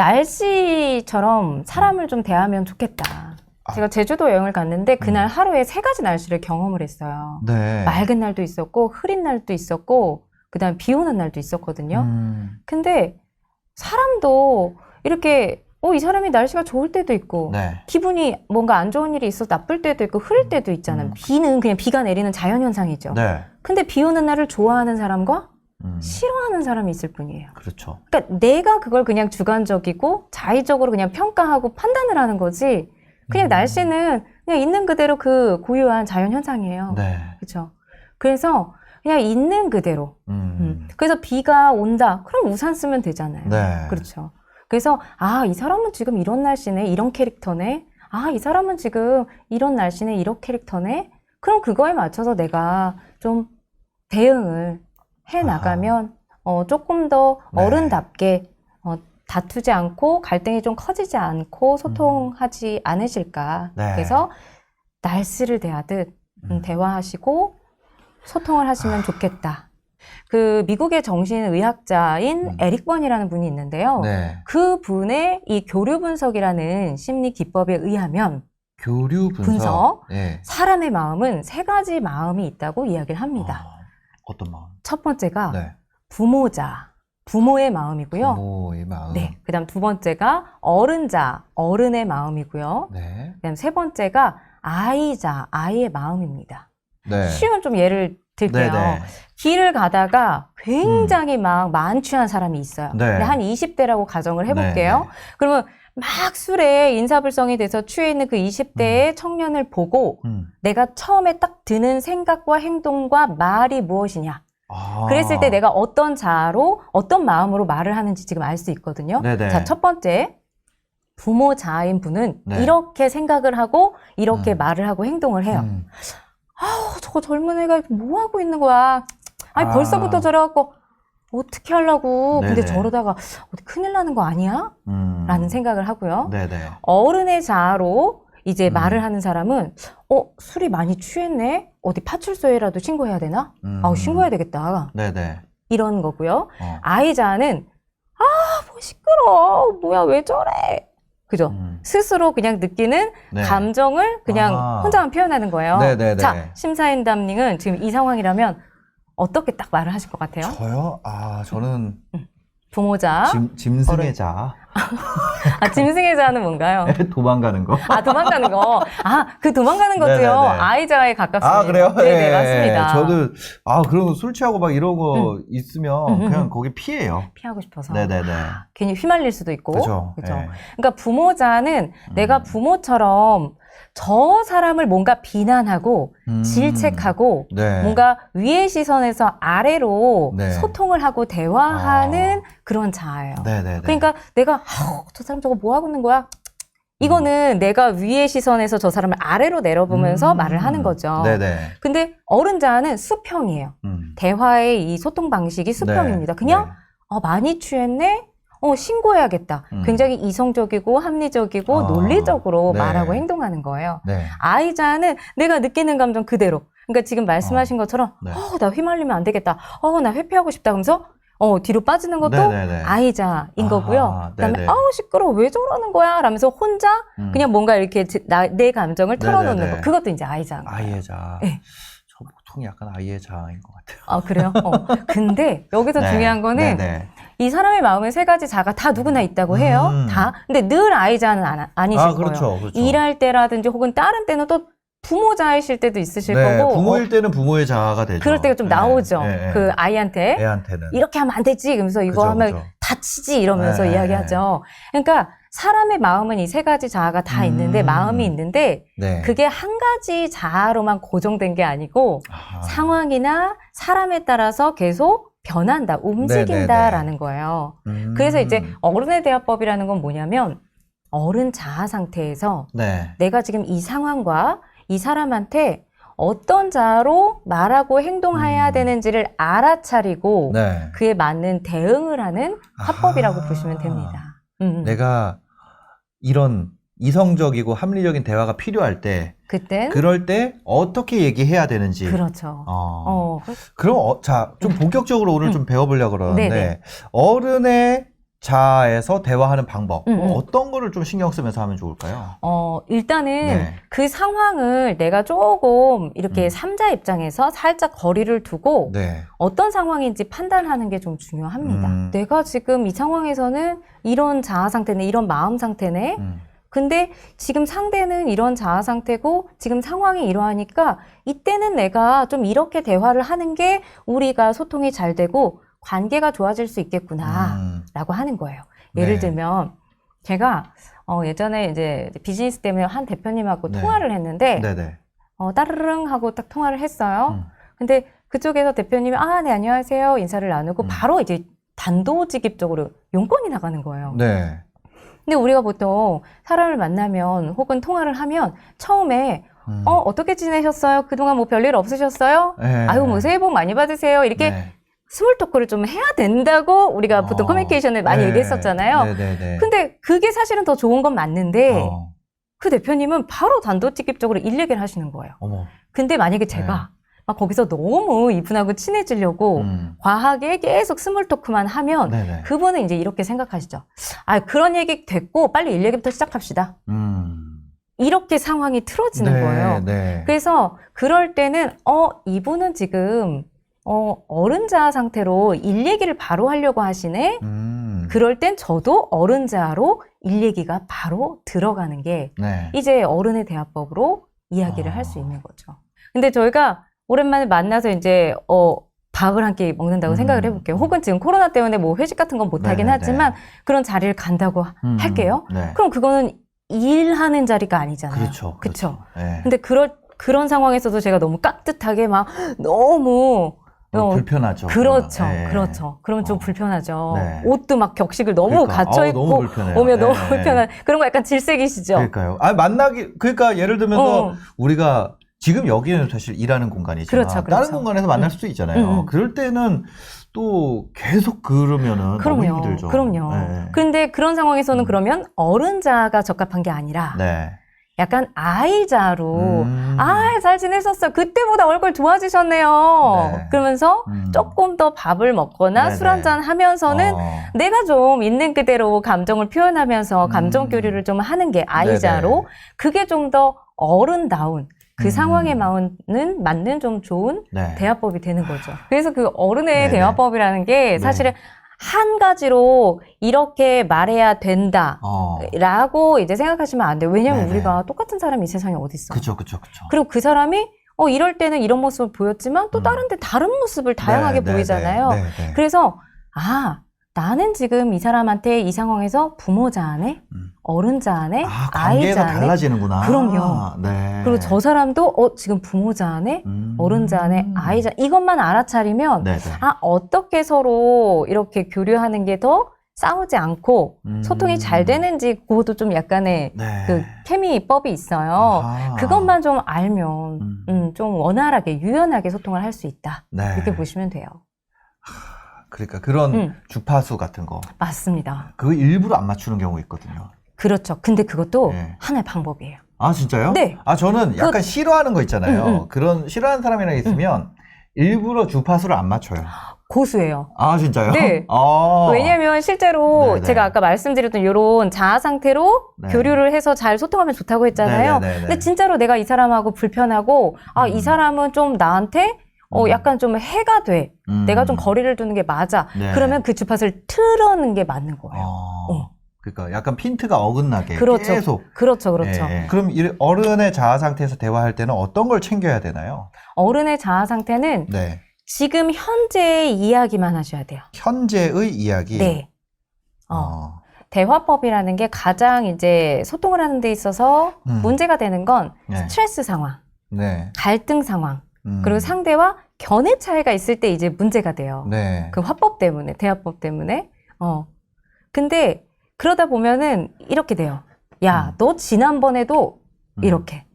날씨처럼 사람을 좀 대하면 좋겠다. 제가 제주도 여행을 갔는데 그날 하루에 3가지 날씨를 경험을 했어요. 네. 맑은 날도 있었고 흐린 날도 있었고 그다음 비 오는 날도 있었거든요. 근데 사람도 이렇게 이 사람이 날씨가 좋을 때도 있고 네. 기분이 뭔가 안 좋은 일이 있어서 나쁠 때도 있고 흐릴 때도 있잖아요. 비는 그냥 비가 내리는 자연현상이죠. 네. 근데 비 오는 날을 좋아하는 사람과 싫어하는 사람이 있을 뿐이에요. 그렇죠. 그러니까 내가 그걸 그냥 주관적이고 자의적으로 그냥 평가하고 판단을 하는 거지 그냥 날씨는 그냥 있는 그대로 그 고유한 자연현상이에요. 네. 그렇죠. 그래서 그냥 있는 그대로. 그래서 비가 온다. 그럼 우산 쓰면 되잖아요. 네. 그렇죠. 그래서 이 사람은 지금 이런 날씨네, 이런 캐릭터네. 이 사람은 지금 이런 날씨네, 이런 캐릭터네. 그럼 그거에 맞춰서 내가 좀 대응을 해 나가면 조금 더 네. 어른답게 다투지 않고 갈등이 좀 커지지 않고 소통하지 않으실까. 네. 그래서 날씨를 대하듯 대화하시고 소통을 하시면 좋겠다. 그 미국의 정신의학자인 에릭 번이라는 분이 있는데요. 네. 그 분의 이 교류 분석이라는 심리 기법에 의하면 교류 분석. 네. 사람의 마음은 3가지 마음이 있다고 이야기를 합니다. 어떤 마음? 첫 번째가 네. 부모자, 부모의 마음이고요. 부모의 마음. 네. 그다음 2번째가 어른자, 어른의 마음이고요. 네. 그다음 3번째가 아이자, 아이의 마음입니다. 네. 쉬운 좀 예를 들게요. 네네. 길을 가다가 굉장히 막 만취한 사람이 있어요. 네. 근데 한 20대라고 가정을 해볼게요. 네네. 그러면 막 술에 인사불성이 돼서 취해 있는 그 20대의 청년을 보고 내가 처음에 딱 드는 생각과 행동과 말이 무엇이냐. 그랬을 때 내가 어떤 자아로 어떤 마음으로 말을 하는지 지금 알 수 있거든요. 네네. 자, 첫 번째 부모자인 분은 네. 이렇게 생각을 하고 이렇게 말을 하고 행동을 해요. 저거 젊은 애가 뭐 하고 있는 거야. 벌써부터 저래갖고 어떻게 하려고. 근데 네네. 저러다가 어디 큰일 나는 거 아니야? 라는 생각을 하고요. 네네. 어른의 자아로 이제 말을 하는 사람은 술이 많이 취했네? 어디 파출소에라도 신고해야 되나? 신고해야 되겠다. 네네. 이런 거고요. 아이 자아는 뭐 시끄러워. 뭐야 왜 저래? 그죠? 스스로 그냥 느끼는 네. 감정을 그냥 혼자만 표현하는 거예요. 네네네. 자, 심사인담님은 지금 이 상황이라면 어떻게 딱 말을 하실 것 같아요? 저요? 저는 부모자. 짐승의 자. 짐승의 자는 뭔가요? 도망가는 거. 도망가는 거. 그 도망가는 것도요. 네네네. 아이자에 가깝습니다. 그래요? 네네, 예. 맞습니다. 저도, 그럼 술 취하고 막 이런 거 있으면 그냥 거기 피해요. 피하고 싶어서. 네네네. 괜히 휘말릴 수도 있고. 그죠. 그죠. 예. 그러니까 부모자는 내가 부모처럼 저 사람을 뭔가 비난하고 질책하고 네. 뭔가 위의 시선에서 아래로 네. 소통을 하고 대화하는 그런 자아예요. 네네네. 그러니까 내가 저 사람 저거 뭐 하고 있는 거야? 이거는 내가 위의 시선에서 저 사람을 아래로 내려보면서 말을 하는 거죠. 네네. 근데 어른 자아는 수평이에요. 대화의 이 소통 방식이 수평입니다. 네. 그냥 네. 많이 취했네? 신고해야겠다. 굉장히 이성적이고 합리적이고 논리적으로 네. 말하고 행동하는 거예요. 네. 아이자는 내가 느끼는 감정 그대로. 그러니까 지금 말씀하신 것처럼 네. 나 휘말리면 안 되겠다. 나 회피하고 싶다. 그러면서 뒤로 빠지는 것도 네네네. 아이자인 거고요. 그다음에 네네. 시끄러워. 왜 저러는 거야? 라면서 혼자 그냥 뭔가 이렇게 내 감정을 털어놓는 네네네. 거. 그것도 이제 아이자인 거예요. 아이의 자. 네. 저 보통 약간 아이의 자인 것 같아요. 그래요? 근데 여기서 네. 중요한 거는 네네. 이 사람의 마음에 3가지 자가 다 누구나 있다고 해요. 다. 근데 늘 아이자는 아니실 그렇죠, 거예요. 그렇죠. 일할 때라든지 혹은 다른 때는 또 부모자이실 때도 있으실 네, 거고. 부모일 때는 부모의 자아가 되죠. 그럴 때가 좀 네, 나오죠. 네, 네. 그 아이한테. 애한테는. 이렇게 하면 안 되지. 그러면서 이거 그죠, 하면 그죠. 다치지. 이러면서 네, 이야기하죠. 그러니까 사람의 마음은 이 3가지 자아가 다 있는데, 마음이 있는데, 네. 그게 한 가지 자아로만 고정된 게 아니고, 상황이나 사람에 따라서 계속 변한다, 움직인다라는 거예요. 그래서 이제 어른의 대화법이라는 건 뭐냐면 어른 자아 상태에서 네. 내가 지금 이 상황과 이 사람한테 어떤 자아로 말하고 행동해야 되는지를 알아차리고 네. 그에 맞는 대응을 하는 화법이라고 보시면 됩니다. 내가 이런 이성적이고 합리적인 대화가 필요할 때 그땐 그럴 때 어떻게 얘기해야 되는지. 그렇죠. 그럼 자, 좀 본격적으로 오늘 좀 배워보려고 그러는데 네네. 어른의 자에서 대화하는 방법 어떤 거를 좀 신경 쓰면서 하면 좋을까요? 일단은 네. 그 상황을 내가 조금 이렇게 삼자 입장에서 살짝 거리를 두고 네. 어떤 상황인지 판단하는 게 좀 중요합니다. 내가 지금 이 상황에서는 이런 자아 상태네, 이런 마음 상태네. 근데 지금 상대는 이런 자아 상태고 지금 상황이 이러하니까 이때는 내가 좀 이렇게 대화를 하는 게 우리가 소통이 잘 되고 관계가 좋아질 수 있겠구나 라고 하는 거예요. 예를 네. 들면 제가 예전에 이제 비즈니스 때문에 한 대표님하고 네. 통화를 했는데 네네. 따르릉 하고 딱 통화를 했어요. 근데 그쪽에서 대표님이 네 안녕하세요 인사를 나누고 바로 이제 단도직입적으로 용건이 나가는 거예요. 네. 근데 우리가 보통 사람을 만나면 혹은 통화를 하면 처음에 어떻게 지내셨어요? 그동안 뭐 별일 없으셨어요? 네. 아유 뭐 새해 복 많이 받으세요. 이렇게 네. 스몰 토크를 좀 해야 된다고 우리가 보통 커뮤니케이션을 많이 네. 얘기했었잖아요. 네네네. 근데 그게 사실은 더 좋은 건 맞는데 그 대표님은 바로 단도직입적으로 일 얘기를 하시는 거예요. 어머. 근데 만약에 제가 막 거기서 너무 이분하고 친해지려고 과하게 계속 스몰 토크만 하면 네네. 그분은 이제 이렇게 생각하시죠. 그런 얘기 됐고 빨리 일 얘기부터 시작합시다. 이렇게 상황이 틀어지는 네, 거예요. 네. 그래서 그럴 때는 이분은 지금 어른자 상태로 일 얘기를 바로 하려고 하시네. 그럴 땐 저도 어른자로 일 얘기가 바로 들어가는 게 네. 이제 어른의 대화법으로 이야기를 할 수 있는 거죠. 근데 저희가 오랜만에 만나서 이제 밥을 한 끼 먹는다고 생각을 해볼게요. 혹은 지금 코로나 때문에 뭐 회식 같은 건 못하긴 네네네. 하지만 그런 자리를 간다고 할게요. 네. 그럼 그거는 일하는 자리가 아니잖아요. 그렇죠. 그쵸? 네. 근데 그런 상황에서도 제가 너무 깍듯하게 막 너무 불편하죠. 그렇죠. 네. 그렇죠. 그러면 좀 불편하죠. 네. 옷도 막 격식을 너무 그러니까. 갖춰 입고 너무 불편해요. 오면 너무 네. 불편한 그런 거 약간 질색이시죠. 그러니까요. 그러니까 예를 들면서 우리가 지금 여기는 사실 일하는 공간이지만 그렇죠. 다른 공간에서 만날 수도 있잖아요. 그럴 때는 또 계속 그러면은 너무 힘들죠. 그럼요. 네. 근데 그런 상황에서는 그러면 어른자가 적합한 게 아니라 네. 약간 아이자로 잘 지내셨어요. 그때보다 얼굴 좋아지셨네요. 네. 그러면서 조금 더 밥을 먹거나 네네. 술 한잔 하면서는 내가 좀 있는 그대로 감정을 표현하면서 감정 교류를 좀 하는 게 아이자로 네네. 그게 좀 더 어른다운 그 상황에 맞는 좀 좋은 네. 대화법이 되는 거죠. 그래서 그 어른의 네네. 대화법이라는 게 사실은 한 가지로 이렇게 말해야 된다. 라고 이제 생각하시면 안 돼요. 왜냐면 네네. 우리가 똑같은 사람이 이 세상에 어디 있어. 그쵸. 그리고 그 사람이 이럴 때는 이런 모습을 보였지만 또 다른 데 다른 모습을 다양하게 보이잖아요. 네. 그래서 나는 지금 이 사람한테 이 상황에서 부모자아네, 어른자아네, 관계가 아이자아네. 달라지는구나. 그럼요. 네. 그리고 저 사람도 지금 부모자아네, 어른자아네, 아이자 이것만 알아차리면 네네. 어떻게 서로 이렇게 교류하는 게 더 싸우지 않고 소통이 잘 되는지 그것도 좀 약간의 네. 그 케미법이 있어요. 그것만 좀 알면 좀 원활하게 유연하게 소통을 할 수 있다. 네. 이렇게 보시면 돼요. 그러니까 그런 주파수 같은 거. 맞습니다. 그거 일부러 안 맞추는 경우 있거든요. 그렇죠. 근데 그것도 네. 하나의 방법이에요. 진짜요? 네. 저는 약간 싫어하는 거 있잖아요. 그런 싫어하는 사람이랑 있으면 일부러 주파수를 안 맞춰요. 고수예요. 진짜요? 네. 왜냐면 실제로 네네. 제가 아까 말씀드렸던 이런 자아 상태로 네. 교류를 해서 잘 소통하면 좋다고 했잖아요. 네네네네. 근데 진짜로 내가 이 사람하고 불편하고 이 사람은 좀 나한테 약간 좀 해가 돼. 내가 좀 거리를 두는 게 맞아. 네. 그러면 그 주파수를 틀어는 게 맞는 거예요. 그러니까 약간 핀트가 어긋나게 그렇죠. 계속. 그렇죠. 예. 그럼 이 어른의 자아 상태에서 대화할 때는 어떤 걸 챙겨야 되나요? 어른의 자아 상태는 네. 지금 현재의 이야기만 하셔야 돼요. 현재의 이야기. 네. 대화법이라는 게 가장 이제 소통을 하는 데 있어서 문제가 되는 건 네. 스트레스 상황, 네. 갈등 상황, 그리고 상대와 견해 차이가 있을 때 이제 문제가 돼요. 네. 그 화법 때문에, 대화법 때문에. 근데 그러다 보면은 이렇게 돼요. 야, 너 지난번에도 이렇게.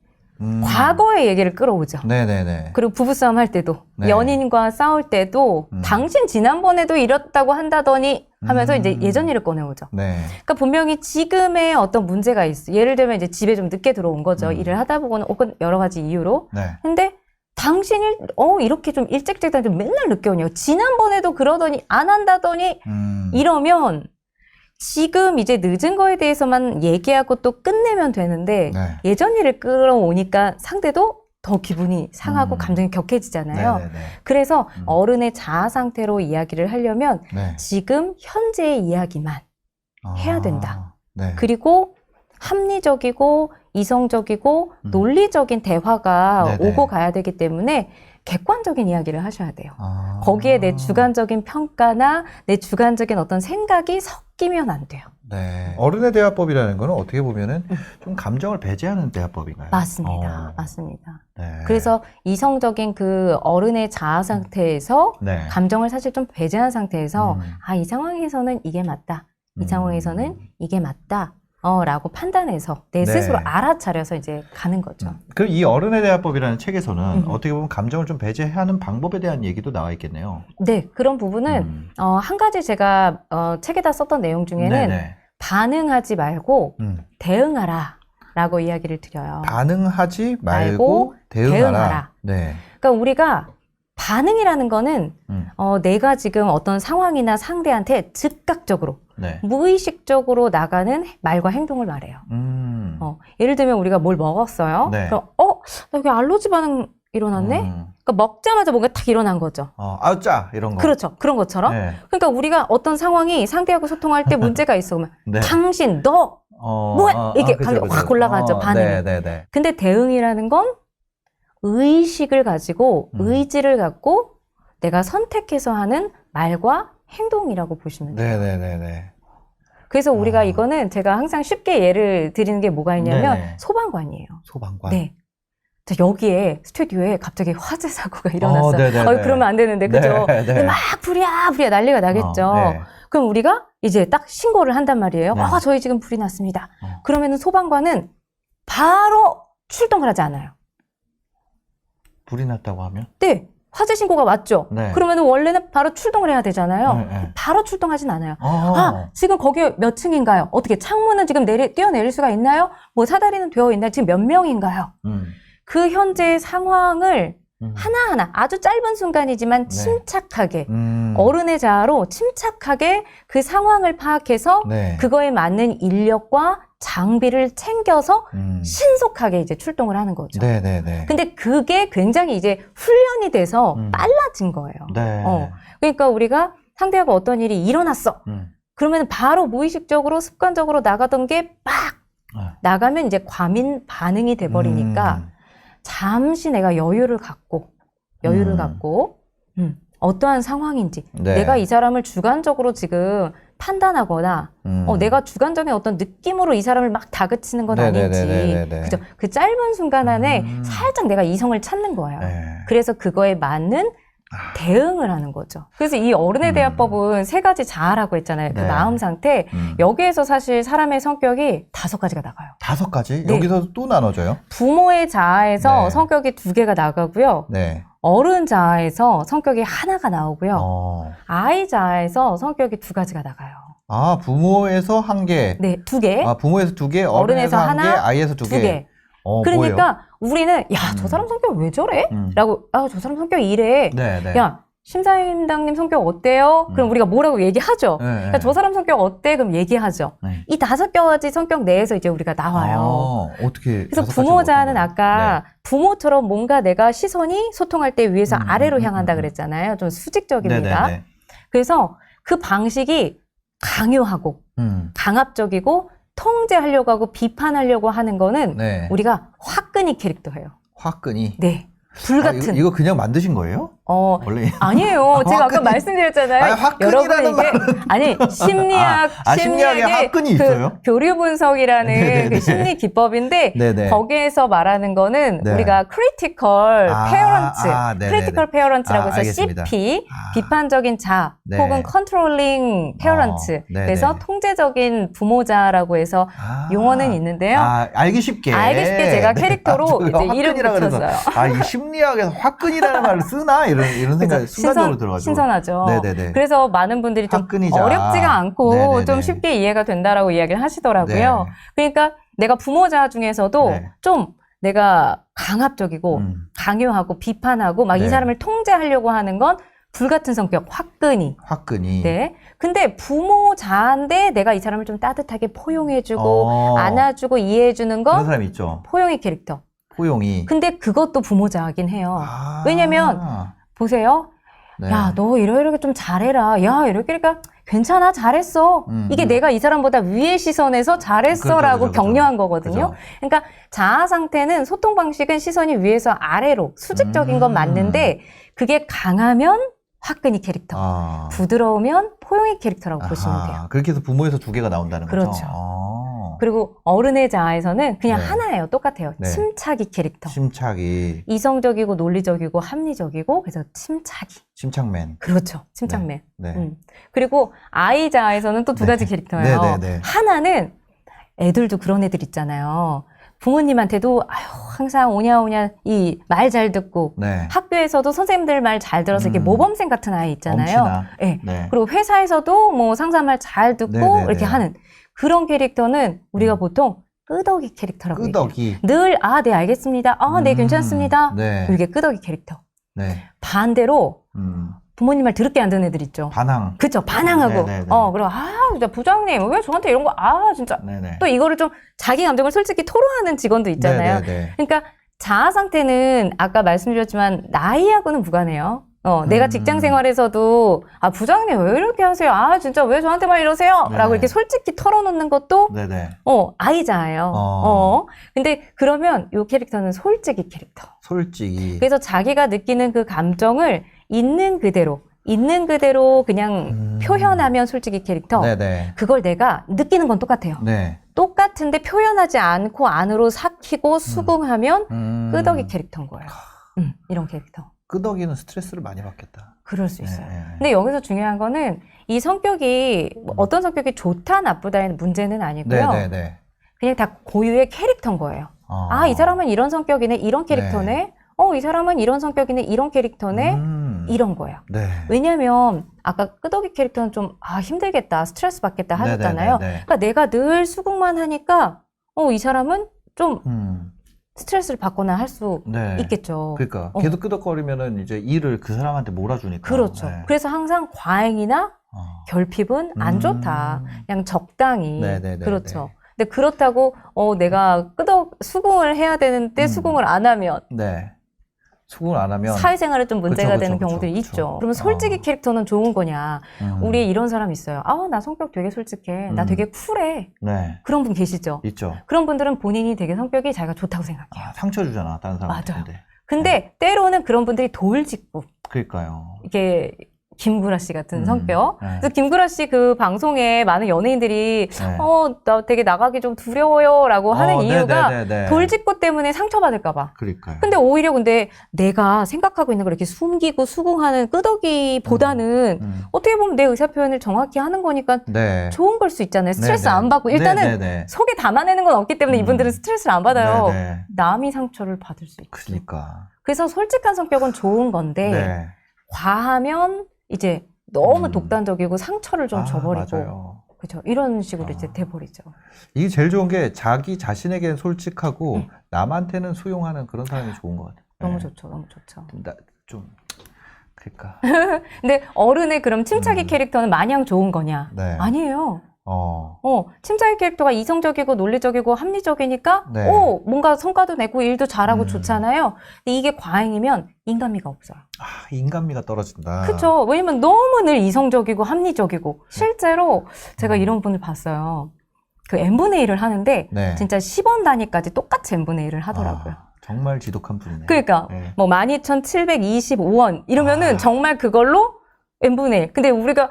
과거의 얘기를 끌어오죠. 네네네. 그리고 부부싸움 할 때도, 네. 연인과 싸울 때도, 당신 지난번에도 이랬다고 한다더니 하면서 이제 예전 일을 꺼내오죠. 네. 그러니까 분명히 지금의 어떤 문제가 있어. 예를 들면 이제 집에 좀 늦게 들어온 거죠. 일을 하다 보거나 혹은 여러 가지 이유로. 네. 근데 당신이 이렇게 좀 일찍 좀 맨날 늦게 오냐고. 지난번에도 그러더니 안 한다더니 이러면 지금 이제 늦은 거에 대해서만 얘기하고 또 끝내면 되는데 네. 예전 일을 끌어오니까 상대도 더 기분이 상하고 감정이 격해지잖아요. 네네네. 그래서 어른의 자아 상태로 이야기를 하려면 네. 지금 현재의 이야기만 해야 된다. 네. 그리고 합리적이고 이성적이고 논리적인 대화가 네네. 오고 가야 되기 때문에 객관적인 이야기를 하셔야 돼요. 거기에 내 주관적인 평가나 내 주관적인 어떤 생각이 섞이면 안 돼요. 네. 어른의 대화법이라는 거는 어떻게 보면은 좀 감정을 배제하는 대화법인가요? 맞습니다. 맞습니다. 네. 그래서 이성적인 그 어른의 자아 상태에서 네. 감정을 사실 좀 배제한 상태에서 이 상황에서는 이게 맞다. 이 상황에서는 이게 맞다. 라고 판단해서 내 네. 스스로 알아차려서 이제 가는 거죠. 그럼 이 어른의 대화법이라는 책에서는 어떻게 보면 감정을 좀 배제하는 방법에 대한 얘기도 나와 있겠네요. 네, 그런 부분은 한 가지 제가 책에다 썼던 내용 중에는 네네. 반응하지 말고 대응하라 라고 이야기를 드려요. 반응하지 말고 대응하라. 네. 그러니까 우리가 반응이라는 거는 내가 지금 어떤 상황이나 상대한테 즉각적으로 네. 무의식적으로 나가는 말과 행동을 말해요. 예를 들면 우리가 뭘 먹었어요. 네. 그럼 나 여기 알러지 반응 일어났네? 그러니까 먹자마자 뭔가 탁 일어난 거죠. 아우짜 이런 거. 그렇죠. 그런 것처럼. 네. 그러니까 우리가 어떤 상황이 상대하고 소통할 때 문제가 있어. 그러면 네. 당신, 너, 뭐야? 이게 그쵸, 감정이 그쵸. 확 올라가죠. 반응이. 네네네. 근데 대응이라는 건 의식을 가지고 의지를 갖고 내가 선택해서 하는 말과 행동이라고 보시면 돼요. 네네네네. 그래서 우리가 이거는 제가 항상 쉽게 예를 드리는 게 뭐가 있냐면 네네. 소방관이에요. 소방관. 네. 자, 여기에 스튜디오에 갑자기 화재 사고가 일어났어요. 네네네. 그러면 안 되는데, 그죠? 네, 네. 막 불이야 난리가 나겠죠. 네. 그럼 우리가 이제 딱 신고를 한단 말이에요. 네. 저희 지금 불이 났습니다. 그러면은 소방관은 바로 출동을 하지 않아요. 불이 났다고 하면? 네. 화재 신고가 왔죠. 네. 그러면은 원래는 바로 출동을 해야 되잖아요. 네. 바로 출동하진 않아요. 지금 거기 몇 층인가요? 어떻게 창문은 지금 뛰어내릴 수가 있나요? 뭐 사다리는 되어 있나요? 지금 몇 명인가요? 그 현재의 상황을 하나하나 아주 짧은 순간이지만 침착하게 어른의 자아로 침착하게 그 상황을 파악해서 그거에 맞는 인력과 장비를 챙겨서 신속하게 이제 출동을 하는 거죠. 네네네. 근데 그게 굉장히 이제 훈련이 돼서 빨라진 거예요. 네. 그러니까 우리가 상대하고 어떤 일이 일어났어. 그러면 바로 무의식적으로 습관적으로 나가던 게 막 나가면 이제 과민 반응이 돼버리니까 잠시 내가 여유를 갖고 어떠한 상황인지 내가 이 사람을 주관적으로 지금 판단하거나 내가 주관적인 어떤 느낌으로 이 사람을 막 다그치는 건 아닌지 그죠? 그 짧은 순간 안에 살짝 내가 이성을 찾는 거예요. 그래서 그거에 맞는 대응을 하는 거죠. 그래서 이 어른의 대화법은 세 가지 자아라고 했잖아요. 그 마음 상태. 여기에서 사실 사람의 성격이 5가지가 나가요. 5가지? 네. 여기서 또 나눠져요? 부모의 자아에서 성격이 2개가 나가고요. 어른 자아에서 성격이 하나가 나오고요. 아이 자아에서 성격이 2가지가 나가요. 부모에서 1개. 네, 2개. 부모에서 2개, 어른에서 1개, 아이에서 2개. 그러니까 우리는 저 사람 성격 왜 저래? 라고 저 사람 성격이 이래. 야, 심사임당님 성격 어때요? 그럼 우리가 뭐라고 얘기하죠. 야, 저 사람 성격 어때? 그럼 얘기하죠. 이 5가지 성격 내에서 이제 우리가 나와요. 어떻게? 그래서 부모 자아는 아까 부모처럼 뭔가 내가 시선이 소통할 때 위에서 아래로 향한다 그랬잖아요. 좀 수직적입니다. 그래서 그 방식이 강요하고 강압적이고 통제하려고 하고 비판하려고 하는 거는 우리가 화끈이 캐릭터예요. 화끈이? 네. 불같은. 이거 그냥 만드신 거예요? 원래 아니에요. 제가 아까 말씀드렸잖아요. 화끈이라는 말은 심리학, 심리학에 화끈이 있어요? 교류 분석이라는 그 심리 기법인데 거기에서 말하는 거는 우리가 크리티컬 페어런트, 크리티컬 페어런트라고 해서 알겠습니다. CP, 비판적인 자, 혹은 컨트롤링 페어런트, 그래서 통제적인 부모자라고 해서 용어는 있는데요. 알기 쉽게 제가 캐릭터로 이제 이름을 붙였어요. 이 심리학에서 화끈이라는 말을 쓰나? 이런 생각이 순간적으로 들어가지고. 신선하죠. 그래서 많은 분들이 좀 어렵지가 않고 좀 쉽게 이해가 된다라고 이야기를 하시더라고요. 그러니까 내가 부모자 중에서도 좀 내가 강압적이고 강요하고 비판하고 막 이 사람을 통제하려고 하는 건 불같은 성격, 화끈이. 화끈이. 네. 근데 부모 자인데 내가 이 사람을 좀 따뜻하게 포용해주고 안아주고 이해해주는 거. 그런 사람 있죠. 포용이 캐릭터. 포용이. 근데 그것도 부모 자이긴 해요. 왜냐면 보세요. 네. 야, 너 이렇게 좀 잘해라. 야, 이렇게 괜찮아, 잘했어. 이게 내가 이 사람보다 위의 시선에서 잘했어라고 그렇죠. 격려한 거거든요. 그러니까 자아 상태는 소통 방식은 시선이 위에서 아래로 수직적인 건 맞는데 그게 강하면 화끈이 캐릭터, 부드러우면 포용이 캐릭터라고 보시면 돼요. 그렇게 해서 부모에서 두 개가 나온다는 거죠? 그렇죠. 그리고 어른의 자아에서는 그냥 네. 하나예요. 똑같아요. 네. 침착이 캐릭터. 침착이. 이성적이고 논리적이고 합리적이고 그래서 침착이. 침착맨. 그렇죠. 침착맨. 네. 그리고 아이 자아에서는 또 두 가지 캐릭터예요. 하나는 애들도 그런 애들 있잖아요. 부모님한테도 아유, 항상 오냐오냐 이 말 잘 듣고 학교에서도 선생님들 말 잘 들어서 이렇게 모범생 같은 아이 있잖아요. 네. 그리고 회사에서도 뭐 상사 말 잘 듣고 이렇게 하는 그런 캐릭터는 우리가 보통 끄덕이 캐릭터라고 얘기해요. 늘 네 알겠습니다. 네 괜찮습니다. 이게 끄덕이 캐릭터. 반대로 부모님 말 더럽게 안 듣는 애들 있죠. 반항. 그쵸, 반항하고. 그리고 진짜 부장님 왜 저한테 이런 거 진짜. 또 이거를 좀 자기 감정을 솔직히 토로하는 직원도 있잖아요. 그러니까 자아 상태는 아까 말씀드렸지만 나이하고는 무관해요. 내가 직장 생활에서도 부장님 왜 이렇게 하세요? 진짜 왜 저한테만 이러세요? 라고 이렇게 솔직히 털어놓는 것도 아이자예요. 근데 그러면 이 캐릭터는 솔직히 캐릭터. 솔직히. 그래서 자기가 느끼는 그 감정을 있는 그대로 그냥 표현하면 솔직히 캐릭터. 그걸 내가 느끼는 건 똑같아요. 똑같은데 표현하지 않고 안으로 삭히고 수긍하면 끄덕이 캐릭터인 거예요. 이런 캐릭터. 끄덕이는 스트레스를 많이 받겠다. 그럴 수 있어요. 근데 여기서 중요한 거는 이 성격이 어떤 성격이 좋다 나쁘다의 문제는 아니고요. 그냥 다 고유의 캐릭터인 거예요. 이 사람은 이런 성격이네, 이런 캐릭터네. 이 사람은 이런 성격이네, 이런 캐릭터네. 이런 거예요. 왜냐면 아까 끄덕이 캐릭터는 좀 힘들겠다, 스트레스 받겠다 하셨잖아요. 그러니까 내가 늘 수긍만 하니까 이 사람은 좀 스트레스를 받거나 할 수 있겠죠. 그러니까 계속 끄덕거리면은 이제 일을 그 사람한테 몰아주니까. 그렇죠. 그래서 항상 과잉이나 결핍은 안 좋다. 그냥 적당히. 그렇죠. 근데 그렇다고 내가 수긍을 해야 되는데 수긍을 안 하면 수긍을 안 하면 사회생활에 좀 문제가 되는 경우도 있죠. 그러면 솔직히 캐릭터는 좋은 거냐? 우리 이런 사람 있어요. 나 성격 되게 솔직해. 나 되게 쿨해. 그런 분 계시죠? 있죠. 그런 분들은 본인이 되게 성격이 자기가 좋다고 생각해요. 상처 주잖아, 다른 사람한테. 맞아요. 근데 때로는 그런 분들이 돌직구. 그러니까요. 이게 김구라 씨 같은 성격. 그래서 김구라 씨 그 방송에 많은 연예인들이 나 되게 나가기 좀 두려워요라고 하는 이유가 돌직구 때문에 상처받을까봐. 그러니까요. 근데 오히려 내가 생각하고 있는 걸 이렇게 숨기고 수긍하는 끄덕이보다는 어떻게 보면 내 의사 표현을 정확히 하는 거니까 좋은 걸 수 있잖아요. 스트레스 안 받고 일단은 속에 담아내는 건 없기 때문에 이분들은 스트레스를 안 받아요. 남이 상처를 받을 수 있죠. 그러니까. 그래서 솔직한 성격은 좋은 건데 과하면 이제 너무 독단적이고 상처를 좀 줘버리고 그렇죠. 이런 식으로 이제 돼버리죠. 이게 제일 좋은 게 자기 자신에게는 솔직하고 남한테는 수용하는 그런 사람이 좋은 것 같아요. 너무 좋죠, 너무 좋죠. 그러니까. 근데 어른의 그럼 침착이 캐릭터는 마냥 좋은 거냐? 아니에요. 침착이 캐릭터가 이성적이고 논리적이고 합리적이니까 뭔가 성과도 내고 일도 잘하고 좋잖아요. 근데 이게 과잉이면 인간미가 없어요. 인간미가 떨어진다. 그렇죠. 왜냐면 너무 늘 이성적이고 합리적이고 실제로 제가 이런 분을 봤어요. 그 n분의 1을 하는데 진짜 10원 단위까지 똑같이 n분의 1을 하더라고요. 정말 지독한 분이네. 그러니까 뭐 12,725원 이러면은 정말 그걸로 n분의 1. 근데 우리가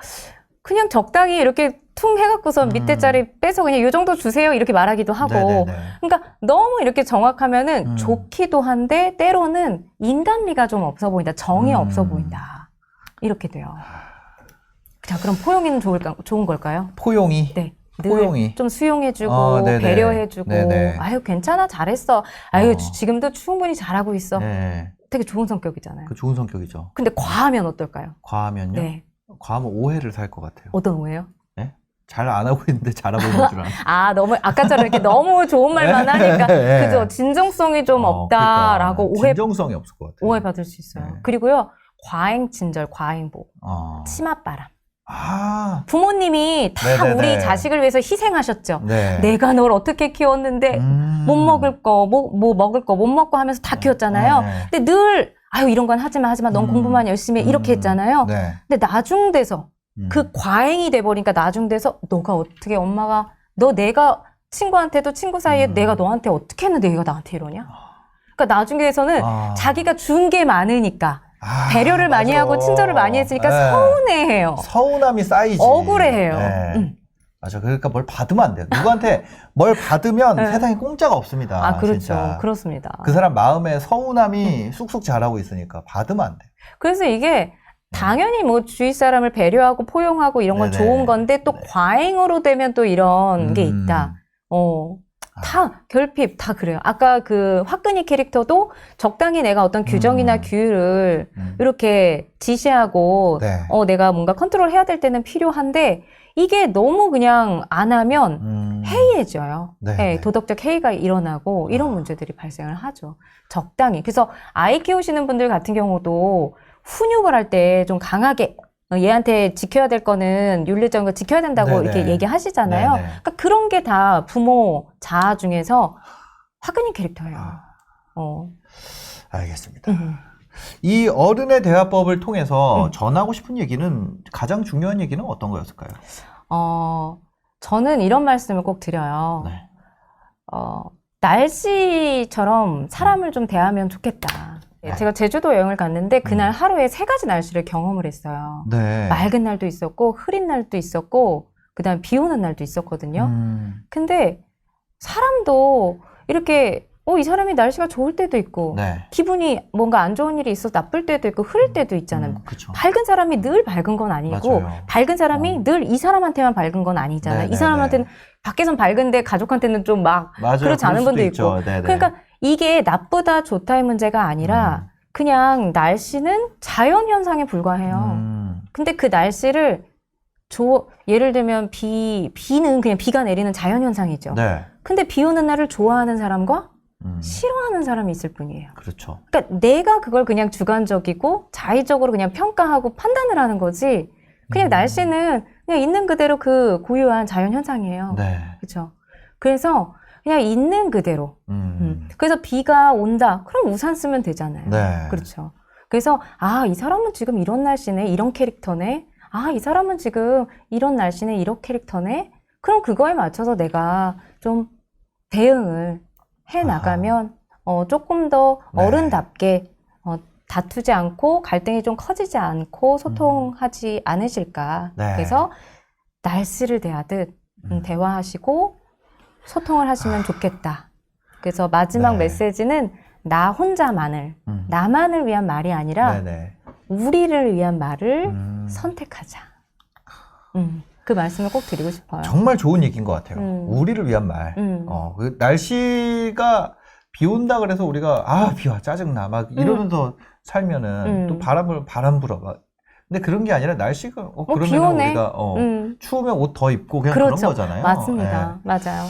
그냥 적당히 이렇게 퉁 해갖고서 밑에 자리 빼서 그냥 이 정도 주세요 이렇게 말하기도 하고 그러니까 너무 이렇게 정확하면은 좋기도 한데 때로는 인간미가 좀 없어 보인다. 정이 없어 보인다. 이렇게 돼요. 자, 그럼 포용이는 좋은 걸까요? 포용이? 네. 포용이. 좀 수용해주고 배려해주고 아유 괜찮아 잘했어. 아유 지금도 충분히 잘하고 있어. 되게 좋은 성격이잖아요. 그 좋은 성격이죠. 근데 과하면 어떨까요? 과하면요? 과하면 오해를 살 것 같아요. 어떤 오해요? 잘 안 하고 있는데 잘하고 있는 줄 알아. 너무 아까처럼 이렇게 너무 좋은 말만 하니까 그죠? 진정성이 좀 없다라고 그러니까, 진정성이 없을 것 같아요. 오해받을 수 있어요. 그리고요 과잉친절, 과잉보, 치맛바람. 부모님이 다 네네네. 우리 자식을 위해서 희생하셨죠. 네. 내가 널 어떻게 키웠는데 못 먹을 거, 뭐 먹을 거 못 먹고 하면서 다 키웠잖아요. 네. 근데 늘 아유 이런 건 하지 마. 넌 공부만 열심히 해. 이렇게 했잖아요. 네. 근데 나중돼서 그 과잉이 돼버리니까 나중돼서 너가 어떻게 엄마가 내가 친구한테도 친구 사이에 내가 너한테 어떻게 했는데 얘가 나한테 이러냐? 그러니까 나중에서는 자기가 준 게 많으니까 배려를 많이 맞아. 하고 친절을 많이 했으니까 네. 서운해해요. 서운함이 쌓이지. 억울해해요. 네. 맞아. 그러니까 뭘 받으면 안 돼요. 누구한테 뭘 받으면 네. 세상에 공짜가 없습니다. 그렇죠. 진짜. 그렇습니다. 그 사람 마음에 서운함이 쑥쑥 자라고 있으니까 받으면 안 돼요. 그래서 이게 당연히 뭐 주위 사람을 배려하고 포용하고 이런 건 네네. 좋은 건데 또 과잉으로 되면 또 이런 게 있다. 다 결핍 다 그래요. 아까 그 화끈이 캐릭터도 적당히 내가 어떤 규정이나 규율을 이렇게 지시하고 네. 내가 뭔가 컨트롤 해야 될 때는 필요한데 이게 너무 그냥 안 하면 해이해져요. 네, 네, 네. 도덕적 해이가 일어나고 이런 문제들이 발생을 하죠. 적당히. 그래서 아이 키우시는 분들 같은 경우도 훈육을 할 때 좀 강하게 얘한테 지켜야 될 거는 윤리적인 거 지켜야 된다고 네네. 이렇게 얘기하시잖아요. 네네. 그러니까 그런 게 다 부모 자아 중에서 화끈이 캐릭터예요. 알겠습니다. 이 어른의 대화법을 통해서 전하고 싶은 얘기는 가장 중요한 얘기는 어떤 거였을까요? 저는 이런 말씀을 꼭 드려요. 네. 날씨처럼 사람을 좀 대하면 좋겠다. 네. 제가 제주도 여행을 갔는데 그날 하루에 3가지 날씨를 경험을 했어요. 네. 맑은 날도 있었고 흐린 날도 있었고 그다음 비 오는 날도 있었거든요. 근데 사람도 이렇게 이 사람이 날씨가 좋을 때도 있고 네. 기분이 뭔가 안 좋은 일이 있어 나쁠 때도 있고 흐릴 때도 있잖아요. 그쵸. 밝은 사람이 늘 밝은 건 아니고 맞아요. 밝은 사람이 늘 이 사람한테만 밝은 건 아니잖아요. 네네네. 이 사람한테는 밖에선 밝은데 가족한테는 좀 막 맞아요. 그렇지 않은 그럴 분도 수도 있고. 있죠. 네네. 그러니까 이게 나쁘다 좋다의 문제가 아니라 그냥 날씨는 자연 현상에 불과해요. 근데 그 날씨를 예를 들면 비는 그냥 비가 내리는 자연 현상이죠. 네. 근데 비 오는 날을 좋아하는 사람과 싫어하는 사람이 있을 뿐이에요. 그렇죠. 그러니까 내가 그걸 그냥 주관적이고 자의적으로 그냥 평가하고 판단을 하는 거지. 그냥 날씨는 그냥 있는 그대로 그 고유한 자연 현상이에요. 네. 그렇죠. 그래서 그냥 있는 그대로. 그래서 비가 온다. 그럼 우산 쓰면 되잖아요. 네. 그렇죠. 그래서 이 사람은 지금 이런 날씨네, 이런 캐릭터네. 이 사람은 지금 이런 날씨네, 이런 캐릭터네. 그럼 그거에 맞춰서 내가 좀 대응을 해 나가면 조금 더 네. 어른답게 다투지 않고 갈등이 좀 커지지 않고 소통하지 않으실까. 네. 그래서 날씨를 대하듯 대화하시고 소통을 하시면 좋겠다. 그래서 마지막 네. 메시지는 나 혼자만을, 나만을 위한 말이 아니라 네네. 우리를 위한 말을 선택하자. 그 말씀을 꼭 드리고 싶어요. 정말 좋은 얘기인 것 같아요. 우리를 위한 말. 그 날씨가 비 온다 그래서 우리가 비와 짜증나 막 이러면서 살면은 또 바람 불어 막. 근데 그런 게 아니라 날씨가 비 그러면 오네. 우리가 추우면 옷 더 입고 그냥 그렇죠. 그런 거잖아요. 맞습니다. 네. 맞아요.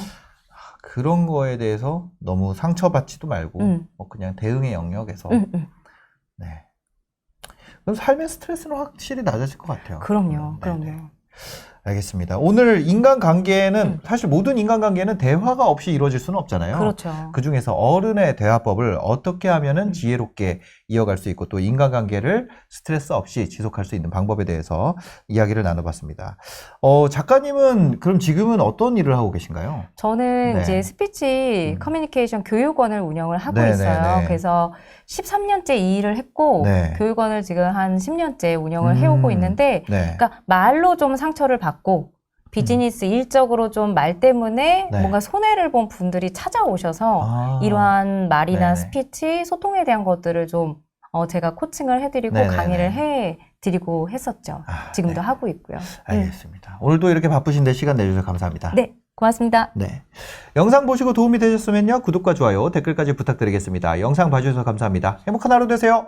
그런 거에 대해서 너무 상처받지도 말고 그냥 대응의 영역에서 네. 그럼 삶의 스트레스는 확실히 낮아질 것 같아요. 그럼요. 네네. 그럼요. 알겠습니다. 오늘 인간관계는 사실 모든 인간관계는 대화가 없이 이루어질 수는 없잖아요. 그렇죠. 그 중에서 어른의 대화법을 어떻게 하면은 지혜롭게 이어갈 수 있고 또 인간관계를 스트레스 없이 지속할 수 있는 방법에 대해서 이야기를 나눠봤습니다. 작가님은 그럼 지금은 어떤 일을 하고 계신가요? 저는 네. 이제 스피치 커뮤니케이션 교육원을 운영을 하고 네네네. 있어요. 그래서 13년째 이 일을 했고 네. 교육원을 지금 한 10년째 운영을 해오고 있는데 네. 그러니까 말로 좀 상처를 받고 비즈니스 일적으로 좀 말 때문에 네. 뭔가 손해를 본 분들이 찾아오셔서 이러한 말이나 네네. 스피치, 소통에 대한 것들을 좀 제가 코칭을 해드리고 네네네. 강의를 해드리고 했었죠. 지금도 네. 하고 있고요. 알겠습니다. 오늘도 이렇게 바쁘신데 시간 내주셔서 감사합니다. 네, 고맙습니다. 네. 영상 보시고 도움이 되셨으면요. 구독과 좋아요, 댓글까지 부탁드리겠습니다. 영상 봐주셔서 감사합니다. 행복한 하루 되세요.